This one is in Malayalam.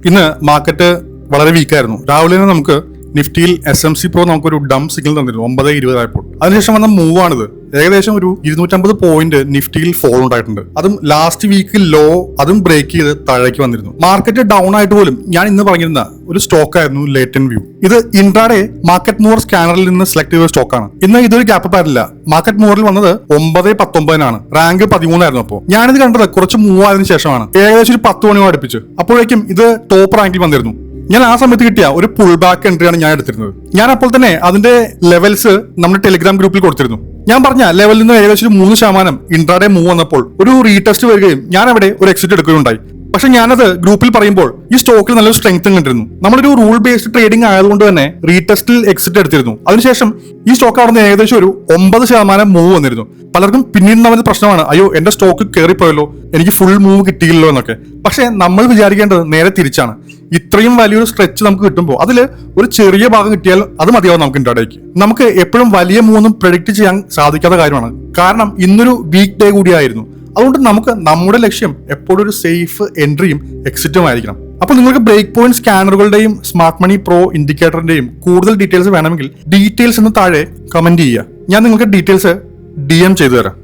ഇന്ന് മാർക്കറ്റ് വളരെ വീക്കായിരുന്നു. രാവിലെ നമുക്ക് നിഫ്റ്റിയിൽ SMC Pro നമുക്കൊരു ഡം സിഗ്നൽ തന്നിരുന്നു 9:20 ആയപ്പോൾ. അതിനുശേഷം വന്ന മൂവ് ആണിത്. ഏകദേശം ഒരു 250 പോയിന്റ് നിഫ്റ്റിയിൽ ഫോൾ ഉണ്ടായിട്ടുണ്ട്. അതും ലാസ്റ്റ് വീക്ക് ലോ അതും ബ്രേക്ക് ചെയ്ത് താഴേക്ക് വന്നിരുന്നു. മാർക്കറ്റ് ഡൗൺ ആയിട്ട് പോലും ഞാൻ ഇന്ന് പറഞ്ഞിരുന്ന ഒരു സ്റ്റോക്ക് ആയിരുന്നു ലേറ്റൻ വ്യൂ. ഇത് ഇൻട്രാഡേ മാർക്കറ്റ് മൂവർ സ്കാനറിൽ നിന്ന് സെലക്ട് ചെയ്ത സ്റ്റോക്കാണ്. ഇന്ന് ഇതൊരു ഗ്യാപ്പ് പാരില്ല. മാർക്കറ്റ് മൂവറിൽ വന്നത് 9:19 റാങ്ക് 13 ആയിരുന്നു. അപ്പോൾ ഞാനിത് കണ്ടത് കുറച്ച് മൂവ് ആയതിനു ശേഷമാണ്. ഏകദേശം ഒരു 10 മണിയോട് അടുപ്പിച്ച്. അപ്പോഴേക്കും ഇത് ടോപ്പ് റാങ്കിൽ വന്നിരുന്നു. ഞാൻ ആ സമയത്ത് കിട്ടിയ ഒരു പുൾ ബാക്ക് എൻട്രിയാണ് ഞാൻ എടുത്തിരുന്നത്. ഞാൻ അപ്പോൾ തന്നെ അതിന്റെ ലെവൽസ് നമ്മുടെ ടെലിഗ്രാം ഗ്രൂപ്പിൽ കൊടുത്തിരുന്നു. ഞാൻ പറഞ്ഞ ലെവലിൽ നിന്ന് ഏകദേശം 3% ഇൻട്രാഡേ മൂവ് വന്നപ്പോൾ ഒരു റീടെസ്റ്റ് വരികയും ഞാൻ അവിടെ ഒരു എക്സിറ്റ് എടുക്കുകയുണ്ടായി. പക്ഷെ ഞാനത് ഗ്രൂപ്പിൽ പറയുമ്പോൾ ഈ സ്റ്റോക്കിൽ നല്ലൊരു സ്ട്രെങ്ത് കണ്ടിരുന്നു. നമ്മളൊരു റൂൾ ബേസ്ഡ് ട്രേഡിംഗ് ആയതുകൊണ്ട് തന്നെ റീടെസ്റ്റിൽ എക്സിറ്റ് എടുത്തിരുന്നു. അതിനുശേഷം ഈ സ്റ്റോക്ക് അവിടെ നിന്ന് ഏകദേശം ഒരു 9% മൂവ് വന്നിരുന്നു. പലർക്കും പിന്നീട് നമ്മുടെ പ്രശ്നമാണ്, അയ്യോ എന്റെ സ്റ്റോക്ക് കയറിപ്പോയല്ലോ, എനിക്ക് ഫുൾ മൂവ് കിട്ടിയില്ലോ എന്നൊക്കെ. പക്ഷെ നമ്മൾ വിചാരിക്കേണ്ടത് നേരെ തിരിച്ചാണ്. ഇത്രയും വലിയൊരു സ്ട്രെച്ച് നമുക്ക് കിട്ടുമ്പോൾ അതിൽ ഒരു ചെറിയ ഭാഗം കിട്ടിയാൽ അത് മതിയാവും നമുക്ക് ഇൻട്രാഡേക്ക്. നമുക്ക് എപ്പോഴും വലിയ മൂവൊന്നും പ്രെഡിക്റ്റ് ചെയ്യാൻ സാധിക്കാത്ത കാര്യമാണ്. കാരണം ഇന്നൊരു വീക്ക് ഡേ കൂടിയായിരുന്നു. അതുകൊണ്ട് നമുക്ക് നമ്മുടെ ലക്ഷ്യം എപ്പോഴും ഒരു സേഫ് എൻട്രിയും എക്സിറ്റും ആയിരിക്കണം. അപ്പോൾ നിങ്ങൾക്ക് ബ്രേക്ക് പോയിന്റ് സ്കാനറുകളുടെയും സ്മാർട്ട് മണി പ്രോ ഇൻഡിക്കേറ്ററിന്റെയും കൂടുതൽ ഡീറ്റെയിൽസ് വേണമെങ്കിൽ ഡീറ്റെയിൽസ് എന്ന് താഴെ കമന്റ് ചെയ്യുക. ഞാൻ നിങ്ങൾക്ക് ഡീറ്റെയിൽസ് DM ചെയ്തു തരാം.